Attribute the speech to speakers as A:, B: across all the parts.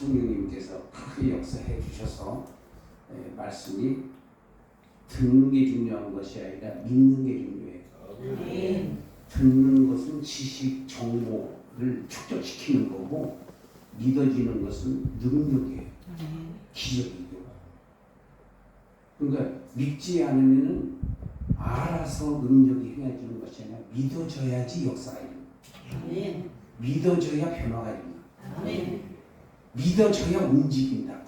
A: 성령님께서 크게 역사해 주셔서 말씀이 듣는 게 중요한 것이 아니라 믿는 게 중요해요. 듣는 것은 지식, 정보를 축적시키는 거고 믿어지는 것은 능력이에요. 기적이죠. 그러니까 믿지 않으면 알아서 능력이 행해지는 것이 아니라 믿어져야지 역사가 일어나. 믿어져야 변화가 일어나. 믿어져야 움직인다.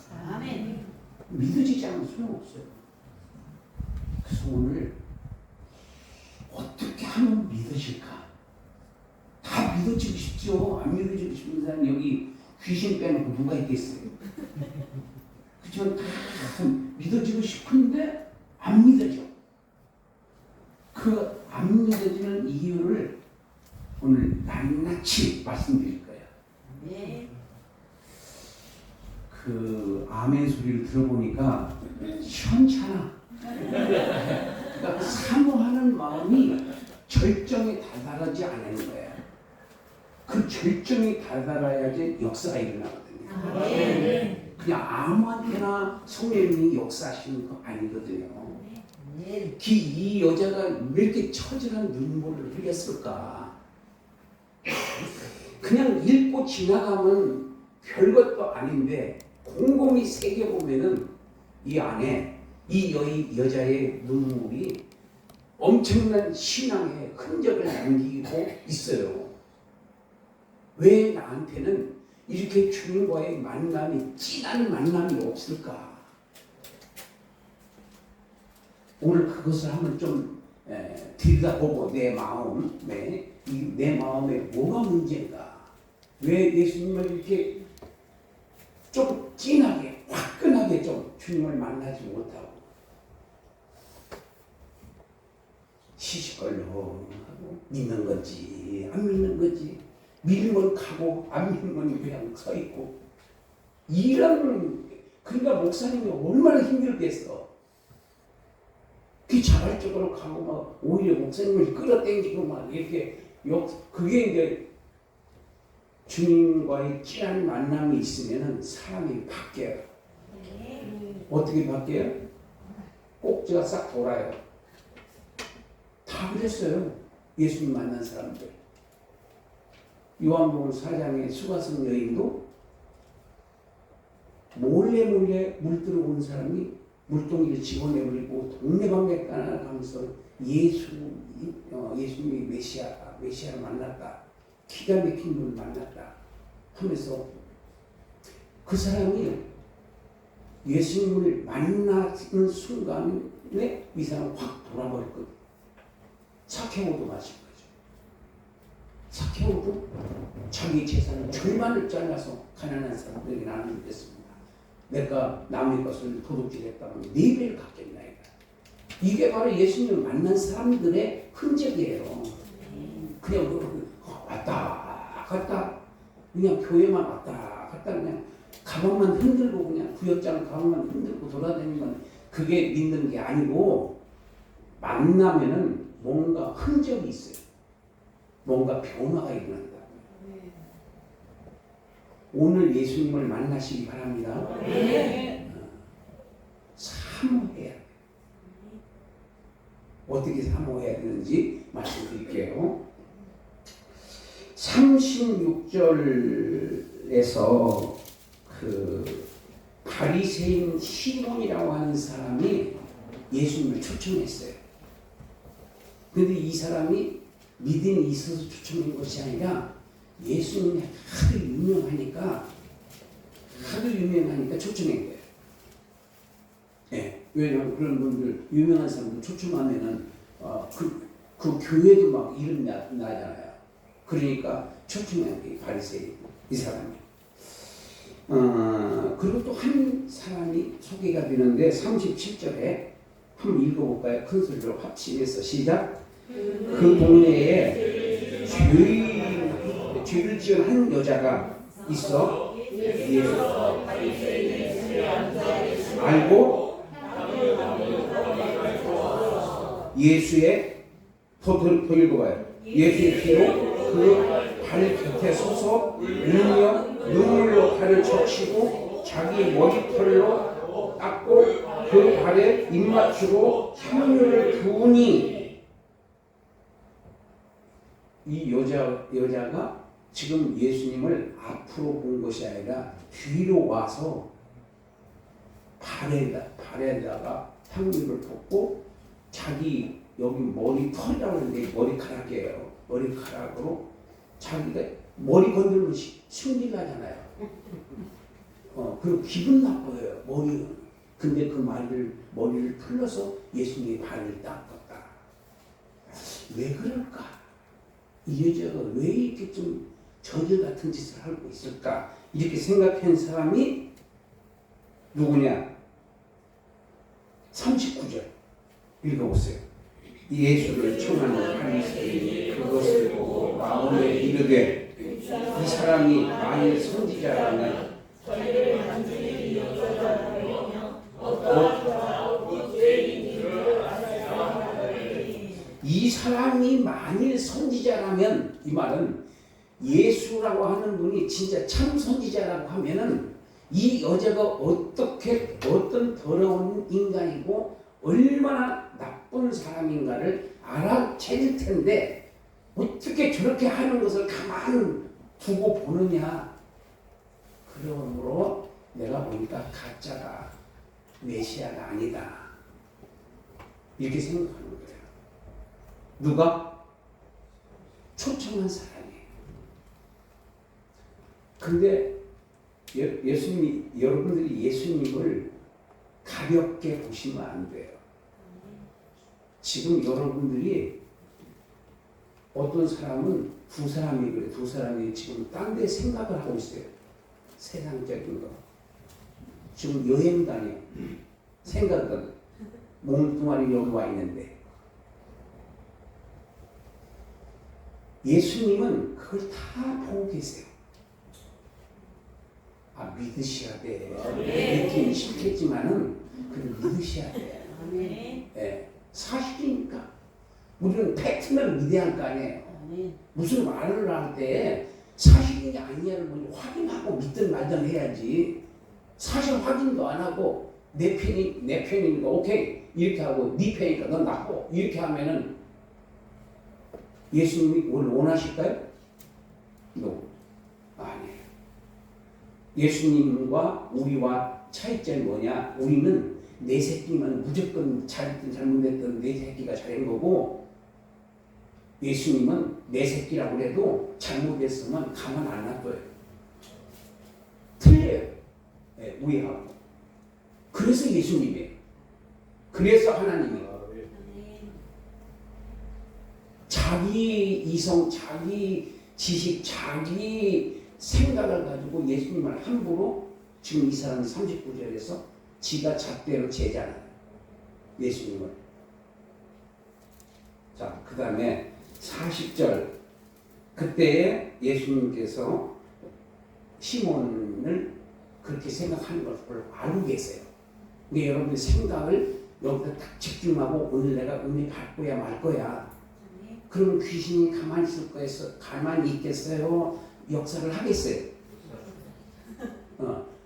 A: 믿어지지 않으면 소용없어요. 그래서 오늘 어떻게 하면 믿어질까? 다 믿어지고 싶죠. 안 믿어지고 싶은 사람 여기 귀신 빼놓고 누가 있겠어요? 그렇지만 다 믿어지고 싶은데 안 믿어져. 그 안 믿어지는 이유를 오늘 낱낱이 말씀드릴 거예요. 그 아멘 소리를 들어보니까 시원찮아. 그러니까 사모하는 마음이 절정에 다다르지 않은 거예요. 그 절정에 다다라야지 역사가 일어나거든요. 그냥 아무한테나 성령님이 역사하시는 거 아니거든요. 이 여자가 왜 이렇게 처절한 눈물을 흘렸을까? 그냥 읽고 지나가면 별것도 아닌데 곰곰이 새겨보면은 이 안에 이 여자의 눈물이 엄청난 신앙의 흔적을 남기고 있어요. 왜 나한테는 이렇게 주님과의 만남이 진한 만남이 없을까? 오늘 그것을 한번 좀 들여다보고 내 마음에 내 마음에 뭐가 문제인가? 왜 예수님을 이렇게 좀 진하게 화끈하게 좀 주님을 만나지 못하고 시시걸렁 믿는 건지 안 믿는 건지 믿으면 가고 안 믿으면 그냥 서 있고 이런 그러니까 목사님이 얼마나 힘들겠어. 그 자발적으로 가고 막 오히려 목사님을 끌어당기고 막 이렇게 그게 이제 주님과의 진한 만남이 있으면은 사람이 바뀌어요. 어떻게 바뀌어요? 꼭지가 싹 돌아요. 다 그랬어요. 예수님 만난 사람들. 요한복음 4장의 수가성 여인도 몰래 물 들어온 사람이 물동이를 집어내버리고 동네방네 가면서 예수님이 메시아를 만났다. 기가 막힌 분을 만났다 하면서 그 사람이 예수님을 만나는 순간에 이 사람 확 돌아버렸거든요. 사케오도 마찬가지죠. 사케오도 자기 재산을 절반을 잘라서 가난한 사람들에게 나눠주겠습니다. 내가 남의 것을 도둑질했다면 4배를 갚겠나이다. 이게 바로 예수님을 만난 사람들의 흔적이에요. 그냥 왔다 갔다 그냥 교회만 왔다 갔다 그냥 가방만 흔들고 그냥 구역장 가방만 흔들고 돌아다니면 그게 믿는 게 아니고 만나면은 뭔가 흔적이 있어요. 뭔가 변화가 일어난다. 오늘 예수님을 만나시기 바랍니다. 사모해야 돼요. 어떻게 사모해야 되는지 말씀드릴게요. 36절에서 그 바리새인 시몬이라고 하는 사람이 예수님을 초청했어요. 그런데 이 사람이 믿음이 있어서 초청한 것이 아니라 예수님이 하도 유명하니까 초청한 거예요. 네. 왜냐하면 그런 분들 유명한 사람들 초청하면은 그 교회도 막 이름 나잖아요. 그러니까 초청한 게 바리새인 이 사람이. 그리고 또 한 사람이 소개가 되는데 37절에 한번 읽어볼까요? 큰 소리로 합치면서 시작. 그 동네에 죄를 지은 한 여자가 있어 예수 알고 예수의 더 읽어봐요. 예수의 피로 그 발 곁에 서서 능력 눈물로 발을 적시고 자기 머리털로 닦고 그 발에 입 맞추고 향유를 부으니 이 여자가 지금 예수님을 앞으로 본 것이 아니라 뒤로 와서 발에다가 향유를 붓고 자기 여기 머리털이라고 하는데 머리카락이에요. 머리카락으로 자기가 머리 건들면 승질 나잖아요. 그리고 기분 나빠요. 근데 그 머리를 풀러서 예수님의 발을 닦았다. 왜 그럴까? 이 여자가 왜 이렇게 좀 저주 같은 짓을 하고 있을까? 이렇게 생각한 사람이 누구냐? 39절 읽어보세요. 예수를 청하는 바리새인이 그것을 보고 마음에 이르되 이 사람이 만일 선지자라면 이 사람이 만일 선지자라면, 이 말은 예수라고 하는 분이 진짜 참 선지자라고 하면은 이 여자가 어떤 더러운 인간이고 얼마나 나쁜 사람인가를 알아채릴 텐데 어떻게 저렇게 하는 것을 가만 두고 보느냐. 그러므로 내가 보니까 가짜다, 메시아가 아니다, 이렇게 생각하는 거예요. 누가? 초청한 사람이에요. 근데 여러분들이 예수님을 가볍게 보시면 안 돼요. 지금 여러분들이 어떤 사람은 두 사람이 그래. 두 사람이 지금 딴 데 생각을 하고 있어요. 세상적인 거. 지금 여행 다녀. 생각은 몸뚱아리 여기 와 있는데 예수님은 그걸 다 보고 계세요. 믿으셔야 돼. 믿기는 싫겠지만은 그걸 믿으셔야 돼. 네. 사실이니까. 우리는 팩트면 믿어야 할 거 아니에요. 무슨 말을 할 때 사실이냐 아니냐를 먼저 확인하고 믿든 말든 해야지. 사실 확인도 안 하고 내 편이니까 오케이 이렇게 하고 네 편이니까 넌 나빠 이렇게 하면은 예수님이 뭘 원하실까요? 아니에요. 예수님과 우리와 차이점이 뭐냐? 우리는 내 새끼만 무조건 잘했든 잘못했든 내 새끼가 잘한 거고, 예수님은 내 새끼라고 해도 잘못했으면 가만 안 놔둬요. 틀려요. 네, 우리하고. 그래서 예수님이에요. 그래서 하나님이에요. 자기 이성, 자기 지식, 자기 생각을 가지고 예수님을 함부로, 지금 이 사람이 39절에서 지가 잣대로 재잖아요. 예수님을. 자, 그 다음에 40절. 그때 예수님께서 시몬을 그렇게 생각하는 것을 알고 계세요. 근데 여러분의 생각을 여기다 딱 집중하고 오늘 내가 은혜 받고야 말 거야. 그럼 귀신이 가만히 있겠어요? 역사를 하겠어요?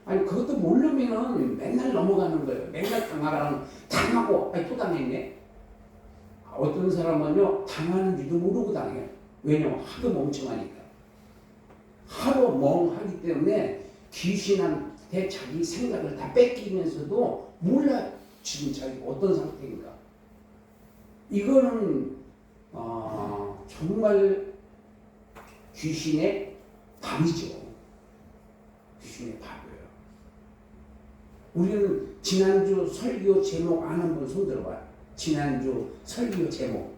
A: 아니 그것도 모르면은 맨날 넘어가는 거예요. 맨날 당하고 또 당했네. 어떤 사람은요 당하는지도 모르고 당해요. 왜냐면 하도 멍청하니까. 하도 멍하기 때문에 귀신한테 자기 생각을 다 뺏기면서도 몰라 지금 자기가 어떤 상태인가. 이거는 정말 귀신의 밥이죠. 귀신의 밥이에요. 우리는 지난주 설교 제목 아는 분 손 들어봐요. 지난주 설교 제목.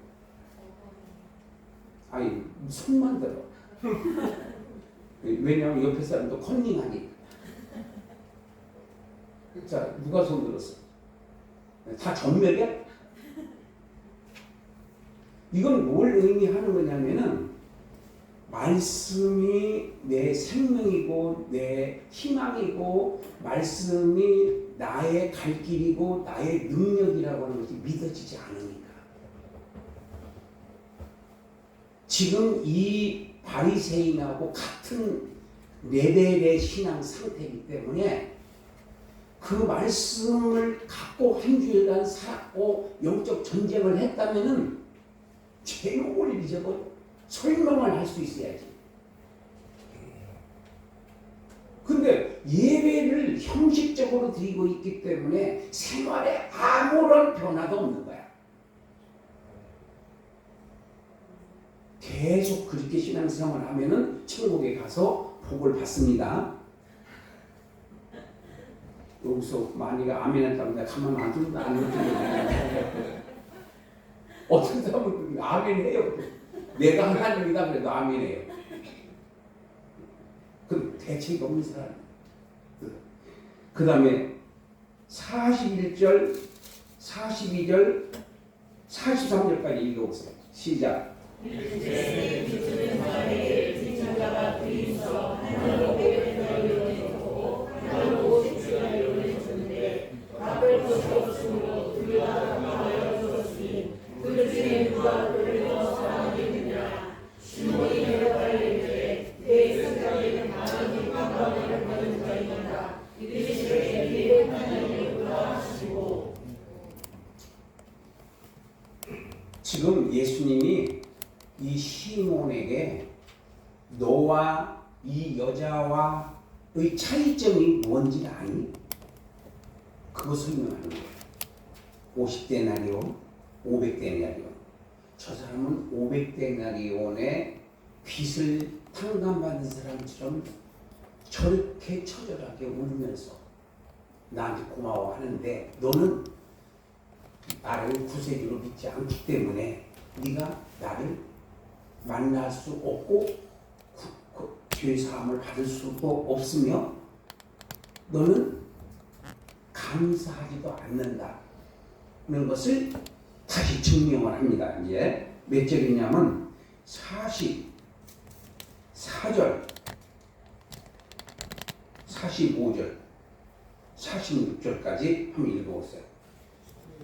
A: 아니 손만 들어. 왜냐하면 옆에 사람도 컨닝하니까. 자, 누가 손 들었어? 다 전멸이야? 이건 뭘 의미하는 거냐면은 말씀이 내 생명이고 내 희망이고 말씀이 나의 갈 길이고 나의 능력이라고 하는 것이 믿어지지 않으니까. 지금 이 바리새인하고 같은 레벨의 신앙 상태이기 때문에 그 말씀을 갖고 한 주일간 살았고 영적 전쟁을 했다면은 제목을 잊어버려 설명을 할 수 있어야지. 근데 예배를 형식적으로 드리고 있기 때문에 생활에 아무런 변화도 없는 거야. 계속 그렇게 신앙생활을 하면은 천국에 가서 복을 받습니다. 여기서 만약에 아멘 했다고 내가 가만 안 두는다 안 두는다 어떤 사람은 아멘 해요. 내가 하나님이다 그래도 아멘 해요. 그 대책이 없는 사람. 그 다음에 41절, 42절, 43절까지 읽어보세요. 시작. 지금 예수님이 이 시몬에게 너와 이 여자와의 차이점이 뭔지 아니? 그거 설명하는 거예요. 50데나리온, 500데나리온. 저 사람은 500데나리온의 빚을 탕감받은 사람처럼 저렇게 처절하게 울면서 나한테 고마워하는데 너는 나를 구세주로 믿지 않기 때문에 네가 나를 만날 수 없고 죄 사함을 받을 수도 없으며 너는 감사하지도 않는다 는 것을 다시 증명을 합니다. 이제 몇 절이냐면 44절, 45절, 46절까지 한번 읽어보세요.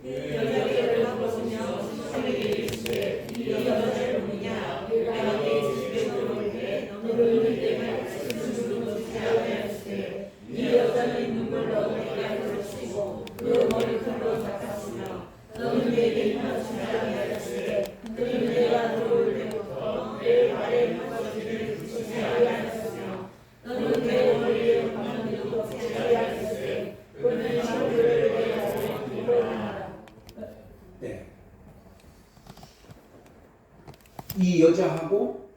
A: 여자를 보시며 스승에게 이르시되 이 여자를 보느냐 내가 내 집에 들어올 때 너를 믿게 말씀을 주지 아니하시되 이 여자는 눈물로 내게 가르치고 그 머리털로 닦았으며 너는 내게 임하지 아니하시되 그는 내가 들어올 때부터 내 발에 무거지를 붙이지 아니하였으며 너는 내 머리에 바늘을 붙이지 아니하시되 그는 저주를 내 발에 입어나라. 네. 이 여자하고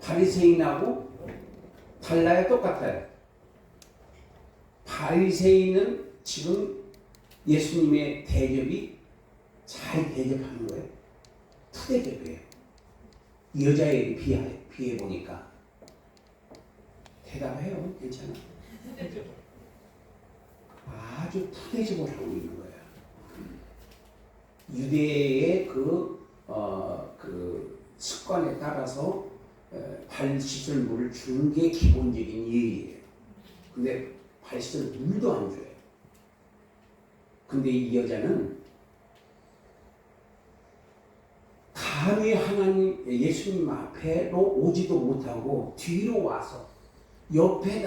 A: 바리새인하고 달라요? 똑같아요? 바리새인은 지금 예수님의 대접이 잘 대접하는 거예요. 푸대접이에요. 이 여자에게 비해 보니까 대답해요. 괜찮아. 아주 푸대접을 하고 있는 거예요. 유대의 그 습관에 따라서 발 씻을 물을 주는 게 기본적인 예의예요. 근데 발 씻을 물도 안 줘요. 근데 이 여자는 감히 하나님 예수님 앞에로 오지도 못하고 뒤로 와서 옆에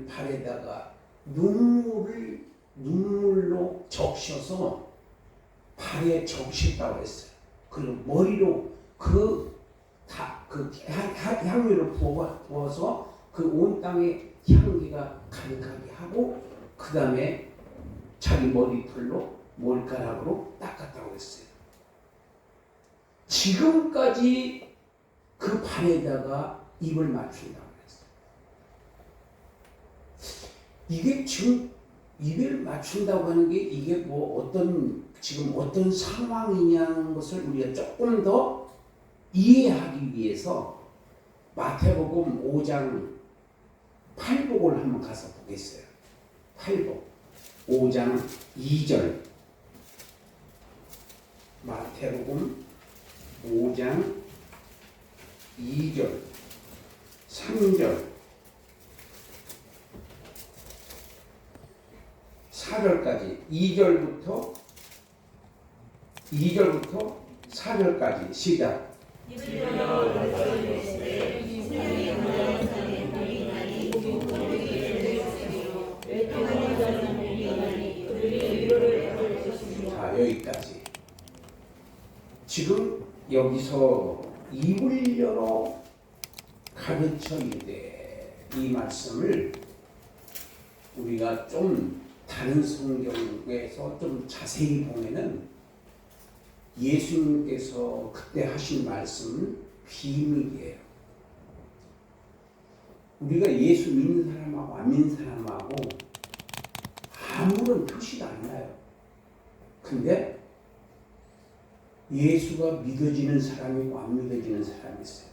A: 발에다가 눈물로 적셔서 발에 적셨다고 했어요. 그리고 머리로 향유를 부어서 그 온 땅에 향기가 가득하게 하고 그 다음에 자기 머리털로 머리카락으로 닦았다고 했어요. 지금까지 그 발에다가 입을 맞춘다고 했어요. 이게 지금 입을 맞춘다고 하는 게 이게 뭐 지금 어떤 상황이냐는 것을 우리가 조금 더 이해하기 위해서 마태복음 5장 8복을 한번 가서 보겠어요. 8복 5장 2절 마태복음 5장 2절 3절 4절까지 2절부터 4절까지 시작. 지금 여기서 입을 열어 가르쳐 이르되 이 말씀을 우리가 좀 다른 성경에서 좀 자세히 보면은 예수님께서 그때 하신 말씀은 비밀이에요. 우리가 예수 믿는 사람하고 안 믿는 사람하고 아무런 표시가 안 나요. 근데 예수가 믿어지는 사람이고 안 믿어지는 사람이 있어요.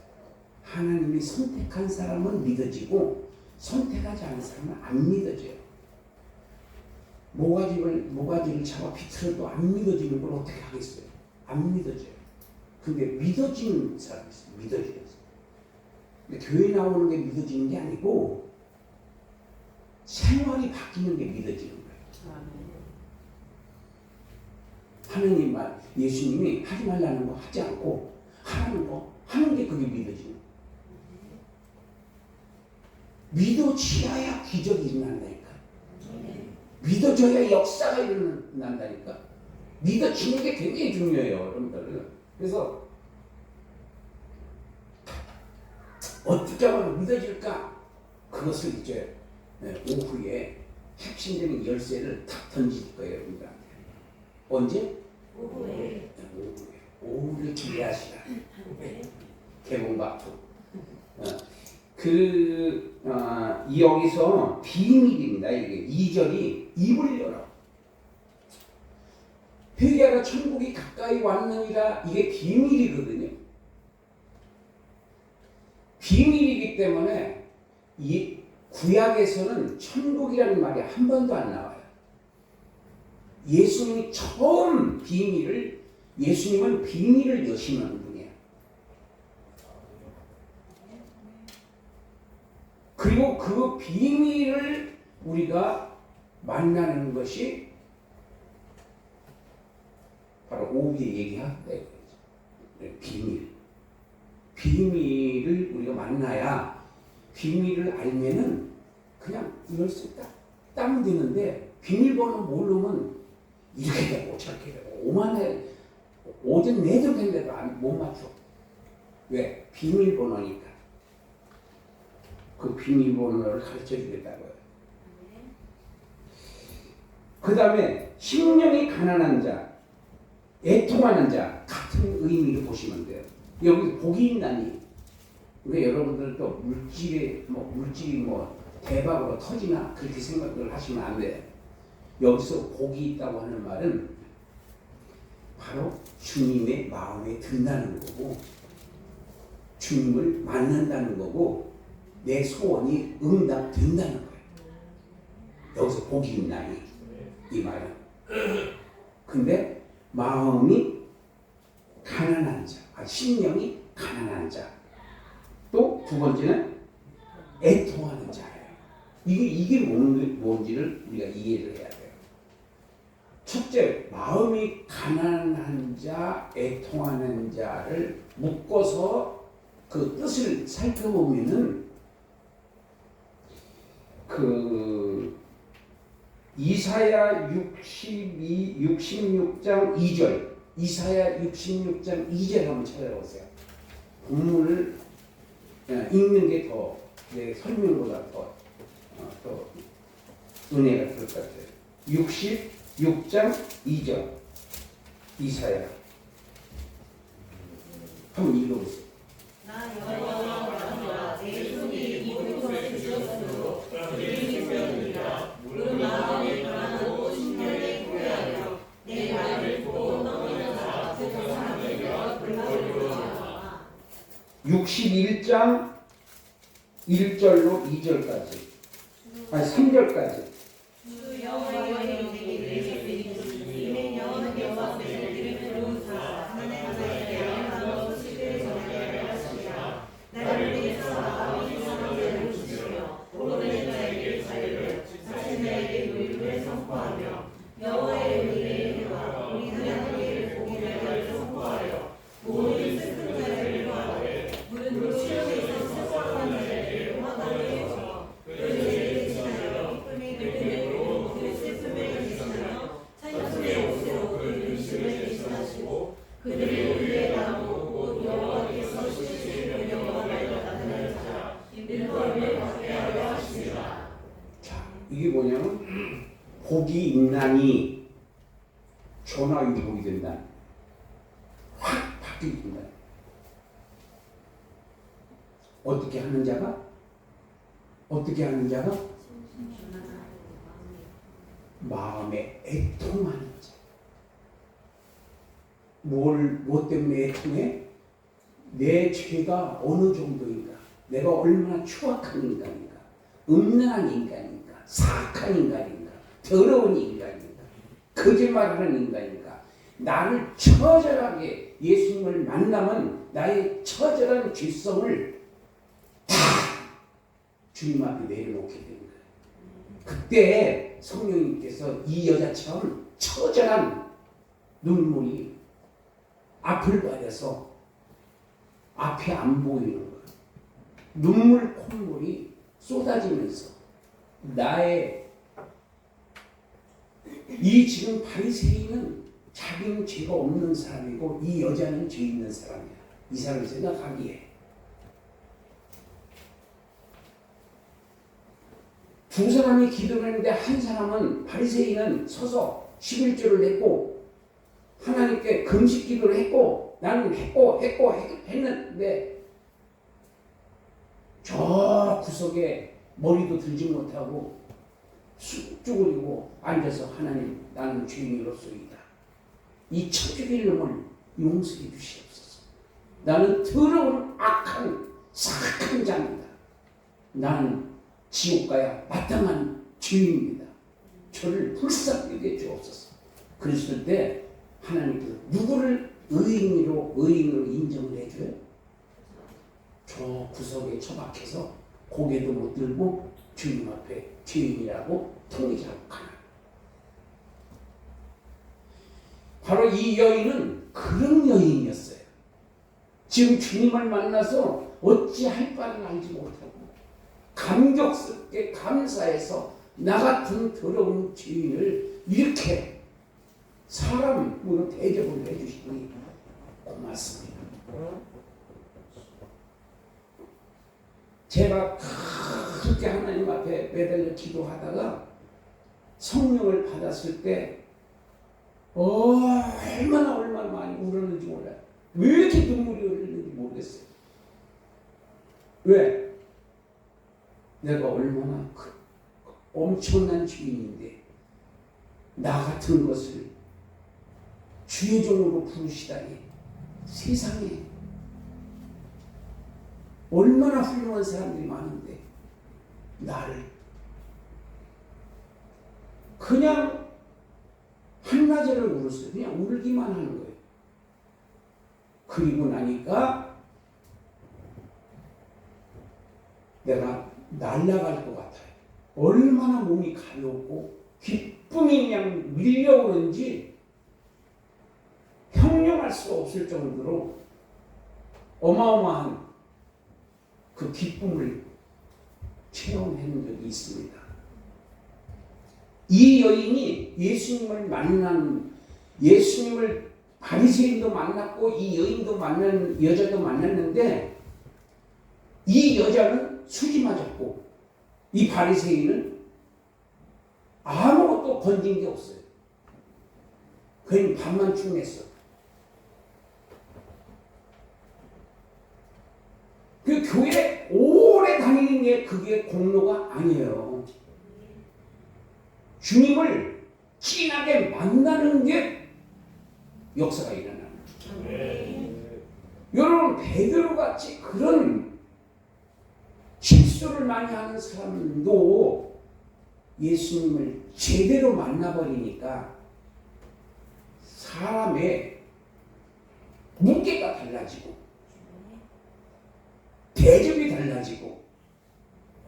A: 하나님이 선택한 사람은 믿어지고 선택하지 않은 사람은 안 믿어져요. 모가지를 잡아 비틀어도 안 믿어지는 걸 어떻게 하겠어요? 안 믿어져요. 근데 믿어지는 사람이 있어요. 믿어지는 사람. 근데 교회 나오는 게 믿어지는 게 아니고 생활이 바뀌는 게 믿어지는 거예요. 하느님 말, 예수님이 하지 말라는 거 하지 않고 하라는 거 하는 게 그게 믿어지는 거예요. 믿어지어야 기적이 일어난다니까. 믿어져야 역사가 일어난다니까. 믿어지는 게 굉장히 중요해요, 여러분들. 그래서 어떻게 하면 믿어질까? 그것을 이제 오후에 핵심적인 열쇠를 탁 던질 거예요, 여러분들한테. 언제? 오후에. 오후를 기대하시라. 개봉박두. 여기서 비밀입니다. 이게 2절이 입을 열어. 회개하라 천국이 가까이 왔느니라. 이게 비밀이거든요. 비밀이기 때문에 이 구약에서는 천국이라는 말이 한 번도 안 나와요. 예수님이 처음 예수님은 비밀을 여시는 분이에요. 그리고 그 비밀을 우리가 만나는 것이 바로 오후에 얘기할 때 비밀을 우리가 만나야 비밀을 알면은 그냥 열쇠 딱 되는데 비밀번호 모르면 이렇게 되고 저렇게 되고 오전 내도 된데도 못 맞춰. 왜? 비밀번호니까. 그 비밀번호를 가르쳐 주겠다고요. 그 다음에 심령이 가난한 자, 애통하는 자 같은 의미를 보시면 돼요. 여기 복이 있나니. 근데 여러분들도 물질이 대박으로 터지나 그렇게 생각을 하시면 안 돼요. 여기서 복이 있다고 하는 말은 바로 주님의 마음에 든다는 거고 주님을 만난다는 거고 내 소원이 응답된다는 거예요. 여기서 복이 있나니 이 말은. 근데 마음이 가난한 자, 심령이 가난한 자. 또 두 번째는 애통하는 자예요. 이게 뭔지를 우리가 이해를 해야 돼요. 첫째, 마음이 가난한 자, 애통하는 자를 묶어서 그 뜻을 살펴보면은 이사야 66장 2절, 이사야 66장 2절 한번 찾아보세요. 본문을 읽는 게 더 내 설명보다 더 은혜가 될 것 같아요. 66장 2절 이사야 한번 읽어보세요.
B: 나 여호와가 내 손이 입은 것을 주었으므로 내 생명이라 그 마음에 강하고 심령에 후회하여 내 말을 보고 넘어는 자 그 사람에게 불만을
A: 61장 1절로 2절까지 아니 3절까지
B: 주 여호와의 내게 이는 여호와께서 내게 들은 자 하나님께 나로 시를 전하게 하시라. 나를 위해서 아버지 사랑을 주시며 모든 자에게 자유를 자신 자에게 의를 선포하며 여호와의 은혜와 우리 하나님의 복음을 선포하여 모든 슬픈 자를 위하여 무릇 시험에서 세상한 자에게 화나게 해서 그 죄를 지나여 기쁨이 되고 그 슬픔을
A: 자, 이게 뭐냐면 복이 있나니 전화위복이 된다. 확 바뀐다. 어떻게 하는 자가? 마음에 애통하는 자. 뭐 때문에 애통해? 내 죄가 어느 정도인가? 내가 얼마나 추악한 인간인가? 음란한 인간인가? 사악한 인간인가? 더러운 인간인가? 거짓말하는 인간인가? 나를 처절하게 예수님을 만나면 나의 처절한 죄성을 다 주님 앞에 내려놓게 되는 거예요. 그때 성령님께서 이 여자처럼 처절한 눈물이 앞을 가려서 앞이 안 보이는 거예요. 눈물 콧물이 쏟아지면서 나의 이 지금 바리새인은 자기는 죄가 없는 사람이고 이 여자는 죄 있는 사람이야. 이 사람이 생각하기에 두 사람이 기도를 했는데 한 사람은 바리새인은 서서 11조를 냈고 하나님께 금식 기도를 했고 나는 했고 했는데 저 구석에 머리도 들지 못하고 쑥 쭈그리고 앉아서 하나님 나는 죄인으로소이다. 이 천주길 놈을 용서해 주시옵소서. 나는 더러운 악한 사악한 자입니다. 나는 지옥 가야 마땅한 죄인입니다. 저를 불쌍히 주옵소서. 그랬을 때 하나님께서 누구를 의인으로 인정을 해줘요? 저 구석에 처박혀서 고개도 못 들고 주님 앞에 죄인이라고 통리자고 가나. 바로 이 여인은 그런 여인이었어요. 지금 주님을 만나서 어찌할 바를 알지 못하고 감격스럽게 감사해서 나 같은 더러운 죄인을 이렇게 사람으로 대접을 해주시니 고맙습니다. 제가 그렇게 하나님 앞에 매달려 기도하다가 성령을 받았을 때 얼마나 많이 울었는지 몰라요. 왜 이렇게 눈물이 흘리는지 모르겠어요. 왜? 내가 얼마나 엄청난 죄인인데 나 같은 것을 주의 종으로 부르시다니. 세상에 얼마나 훌륭한 사람들이 많은데 나를 그냥 한나절을 울었어요. 그냥 울기만 하는 거예요. 그리고 나니까 내가 날아갈 것 같아요. 얼마나 몸이 가볍고 기쁨이 그냥 밀려오는지 형용할 수 없을 정도로 어마어마한 그 기쁨을 체험한 적이 있습니다. 이 여인이 예수님을 만난 예수님을 바리새인도 만났고 이 여자도 만났는데 이 여자는 수지 맞았고 이 바리새인은 아무것도 건진 게 없어요. 그냥 밥만 충냈어. 그 교회에 오래 다니는 게 그게 공로가 아니에요. 주님을 진하게 만나는 게 역사가 일어나는 거예요. 여러분 베드로같이 그런 실수를 많이 하는 사람도 예수님을 제대로 만나버리니까 사람의 무게가 달라지고 대접이 달라지고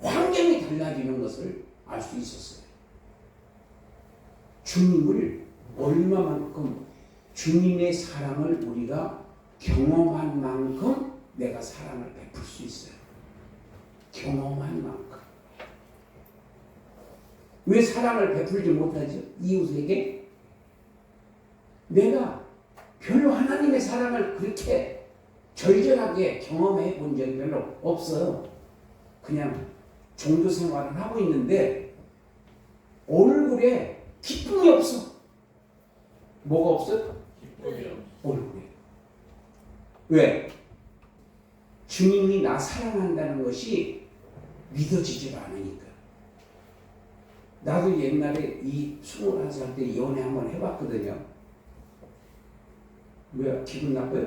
A: 환경이 달라지는 것을 알 수 있었어요. 주님을 얼마만큼 주님의 사랑을 우리가 경험한 만큼 내가 사랑을 베풀 수 있어요. 경험한 만큼. 왜 사랑을 베풀지 못하죠? 이웃에게? 내가 별로 하나님의 사랑을 그렇게 절절하게 경험해 본 적이 별로 없어요. 그냥 종교 생활을 하고 있는데 얼굴에 기쁨이 없어. 뭐가 없어? 얼굴에. 왜? 주님이 나 사랑한다는 것이 믿어지지가 않으니까. 나도 옛날에 이 21살 때 연애 한번 해봤거든요. 왜 기분 나빠요?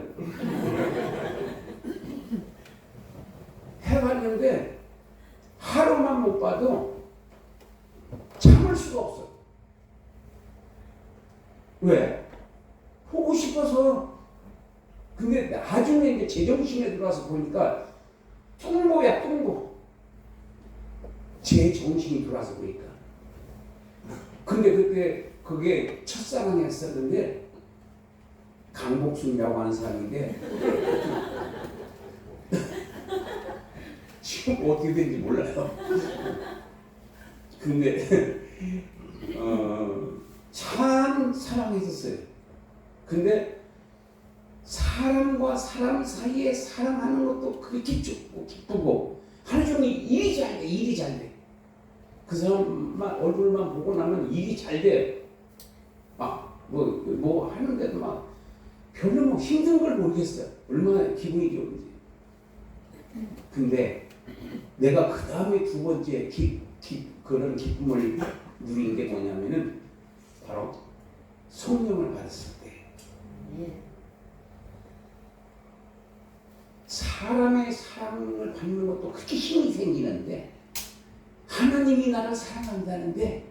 A: 해봤는데 하루만 못 봐도 참을 수가 없어. 왜? 보고 싶어서. 근데 나중에 이제 제정신에 들어와서 보니까 뚱보야, 뚱보. 제 정신이 들어와서 보니까. 근데 그때 그게 첫사랑이었었는데 강복순이라고 하는 사람인데 지금 어떻게 된지 몰라요. 근데 참 사랑했었어요. 근데 사람과 사람 사이에 사랑하는 것도 그렇게 기쁘고 하루 종일 일이 잘 돼, 일이 잘 돼. 그 사람만 얼굴만 보고 나면 일이 잘 돼. 뭐 하는데도 막 별로 뭐 힘든 걸 모르겠어요. 얼마나 기분이 좋은지. 근데 내가 그 다음에 두 번째 그런 기쁨을 누린 게 뭐냐면은 바로 성령을 받았을 때. 사람의 사랑을 받는 것도 그렇게 힘이 생기는데 하나님이 나를 사랑한다는데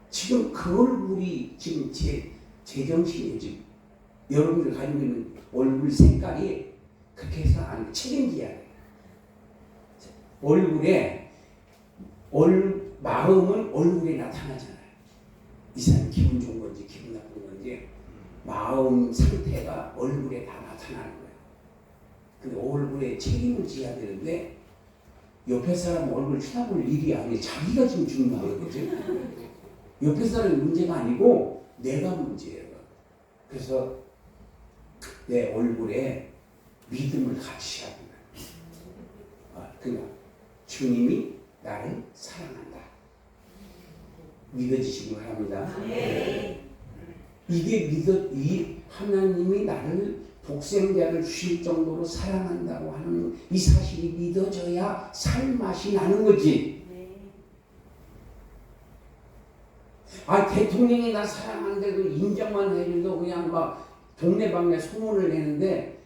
A: 지금 그 얼굴이 지금 제정신이 지금 여러분들 가지고 있는 얼굴 색깔이 그렇게 해서 안 책임져야 돼. 마음은 얼굴에 나타나잖아요. 이 사람 기분 좋은 건지 기분 나쁜 건지 마음 상태가 얼굴에 다 나타나는 거예요. 근데 얼굴에 책임을 져야 되는데 옆에 사람 얼굴 쳐다볼 일이 아니에요. 자기가 지금 중요한 거지. 옆에 사람이 문제가 아니고 내가 문제예요. 그래서 내 얼굴에 믿음을 같이 해야 된다. 그냥 주님이 나를 사랑한다. 믿어지시기 바랍니다. 이게 이 하나님이 나를 독생자를 주실 정도로 사랑한다고 하는 이 사실이 믿어져야 살맛이 나는 거지. 대통령이 나 사랑하는데도 인정만 해줘도 그냥 막 동네방네 소문을 내는데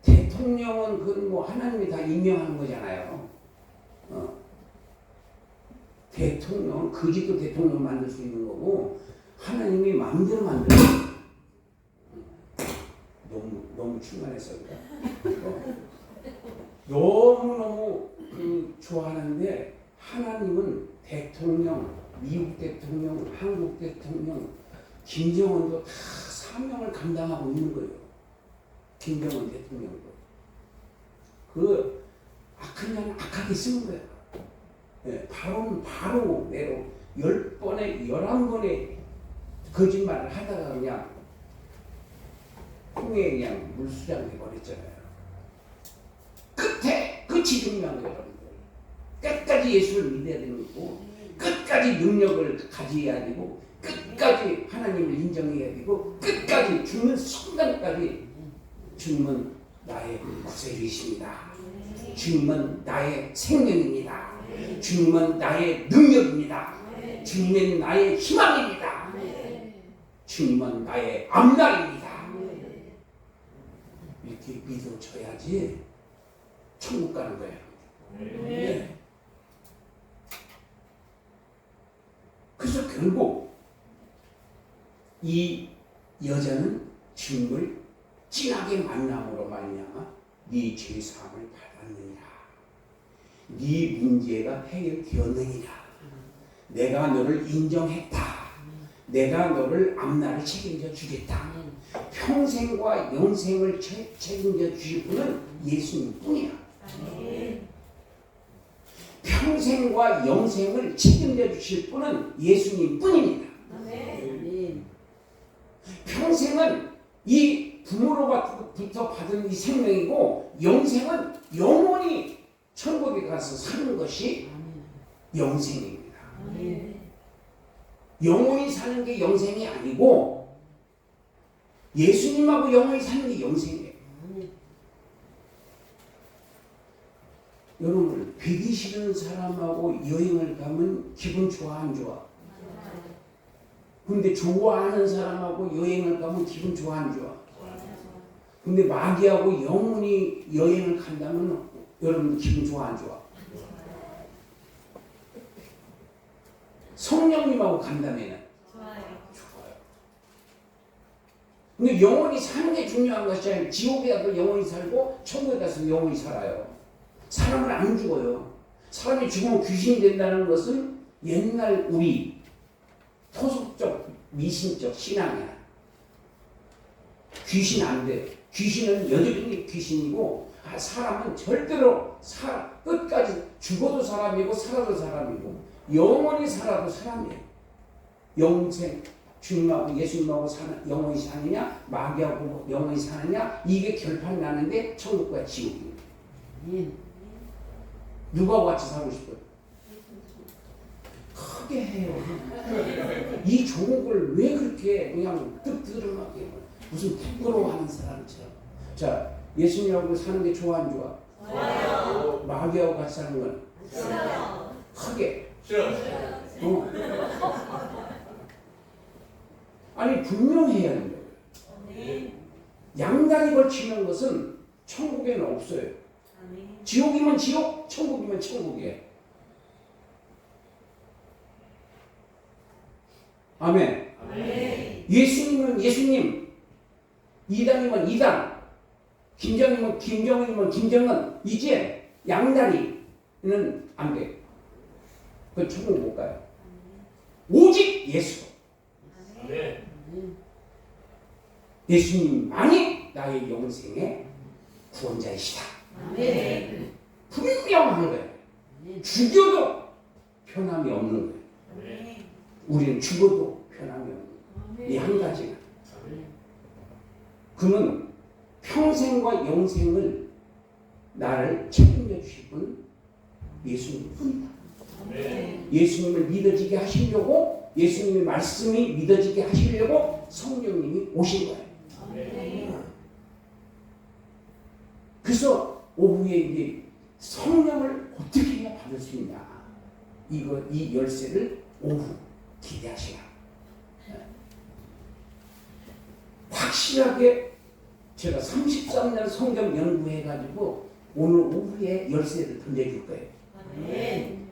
A: 대통령은 그건 뭐 하나님이 다 임명하는 거잖아요. 대통령은 거지도 대통령 만들 수 있는 거고 하나님이 마음대로 만들어. 너무 충만했어. 너무너무 좋아하는데 하나님은 대통령, 미국 대통령, 한국 대통령, 김정은도 다 사명을 감당하고 있는 거예요. 김정은 대통령도. 그 악한 자는 악하게 쓰는 거예요. 바로 내로 10번에 11번에 거짓말을 하다가 그냥 홍해 그냥 물수장 돼버렸잖아요. 끝이 중요한 거예요. 끝까지 예수를 믿어야 되는 거고 끝까지 능력을 가져야 되고 끝까지 하나님을 인정해야 되고 끝까지 죽는 순간까지 주님은 나의 구세주이십니다. 주님은 나의 생명입니다. 주님은 나의 능력입니다. 주님은 나의 희망입니다. 주님은 나의 앞날입니다. 이렇게 믿어줘야지 천국 가는 거예요. 네. 그래서 결국 이 여자는 주님을 진하게 만남으로 말미암아 네 죄사함을 받았느니라. 네 문제가 해결되었느니라. 내가 너를 인정했다. 내가 너를 앞날을 책임져 주겠다. 평생과 영생을 책임져 주실 분은 예수님 뿐이야. 평생과 영생을 책임져 주실 분은 예수님 뿐입니다. 평생은 이 부모로부터 받은 이 생명이고 영생은 영원히 천국에 가서 사는 것이 영생입니다.
B: 아멘.
A: 영원히 사는 게 영생이 아니고 예수님하고 영원히 사는 게 영생이에요. 여러분, 배기 싫은 사람하고 여행을 가면 기분 좋아 안 좋아? 근데 좋아하는 사람하고 여행을 가면 기분 좋아 안 좋아? 근데 마귀하고 영원히 여행을 간다면 여러분 기분 좋아 안 좋아? 성령님하고 간다면 좋아요. 근데 영원히 사는 게 중요한 것이 아니라 지옥에 가서 영원히 살고 천국에 가서 영원히 살아요. 사람은 안 죽어요. 사람이 죽으면 귀신이 된다는 것은 옛날 우리 토속적 미신적 신앙이야. 귀신 안 돼. 귀신은 여전히 귀신이고 사람은 절대로 끝까지 죽어도 사람이고 살아도 사람이고 영원히 살아도 사람이에요. 영생, 주님하고 예수님하고 영원히 사느냐 마귀하고 영원히 사느냐 이게 결판이 나는데 천국과 지옥입니다. 누가 같이 살고 싶어요? 크게 해요. 이 좋은 걸 왜 그렇게 그냥 뜨뜻하게 무슨 부끄러워하는 사람처럼. 자, 예수님하고 사는 게 좋아 안 좋아? 좋아요. 마귀하고 같이 사는 건? 싫어요. 크게. 싫어요. 아니 분명해야 하는 거예요. 양다리 걸치는 것은 천국에는 없어요. 지옥이면 지옥, 천국이면 천국이에요. 아멘. 아멘. 예수님은 예수님, 이당이면 이당, 김정이면 김정은이면 김정은. 이제 양다리는 안 돼. 그 천국 못 가요. 오직 예수. 아멘. 예수님만이 나의 영생의 구원자이시다. 아멘. 분명한 거예요. 죽여도 변함이 없는 거예요. 아멘. 우리는 죽어도 변함이 없는 거예요. 이 한 가지가. 그는 평생과 영생을 나를 책임져 주실 분 예수님뿐이다. 아멘. 예수님을 믿어지게 하시려고 예수님의 말씀이 믿어지게 하시려고 성령님이 오신 거예요. 아멘. 그래서 오후에 이제 성령을 어떻게 해야 받을 수 있냐, 이 열쇠를 오후 기대하시라. 확실하게 제가 33년 성경 연구해가지고 오늘 오후에 열쇠를 던져줄 거예요. 아멘.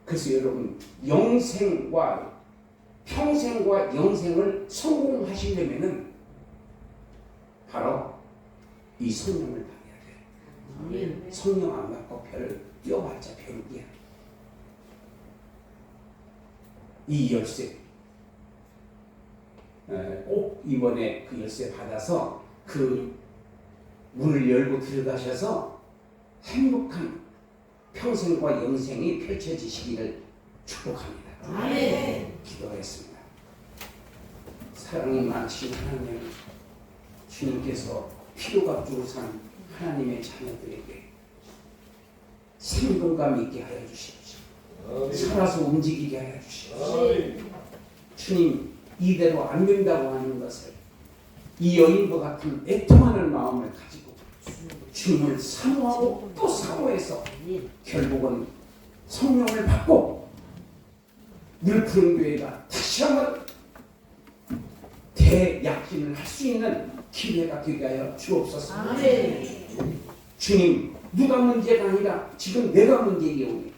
A: 그래서 여러분 영생과 평생과 영생을 성공하시려면은 바로 이 성령을 받아야 돼요. 성령 안 받고 별을 뛰어봤자 별이야. 이 열쇠 꼭 이번에 그 열쇠 받아서 그 문을 열고 들어가셔서 행복한 평생과 영생이 펼쳐지시기를 축복합니다. 아멘. 기도하겠습니다. 사랑이 많으신 하나님, 주님께서 필요가 주고 산 하나님의 자녀들에게 생동감 있게 하여 주십시오. 살아서 움직이게 하여 주십시오. 주님, 이대로 안 된다고 하는 것을 이 여인과 같은 애통하는 마음을 가지고 주님을 사모하고 또 사모해서 결국은 성령을 받고 물푸른 교회가 다시 한번 대약진을 할 수 있는 기회가 되게 하여 주옵소서. 아멘. 주님, 누가 문제가 아니라 지금 내가 문제이오니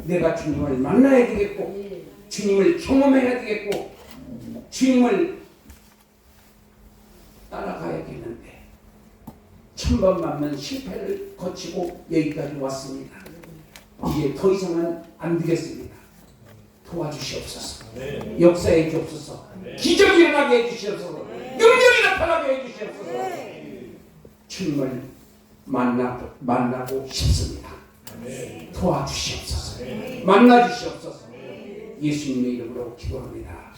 A: 내가 주님을 만나야 되겠고 주님을 경험해야 되겠고 주님을 따라가야겠는데 천번 만면 실패를 거치고 여기까지 왔습니다. 이제 더 이상은 안 되겠습니다. 도와주시옵소서. 역사해 주옵소서. 기적이 일어나게 해주시옵소서. 능력이 나타나게 해주시옵소서. 주님을 만나고 싶습니다. 도와주시옵소서. 만나주시옵소서. 예수님의 이름으로 기도합니다.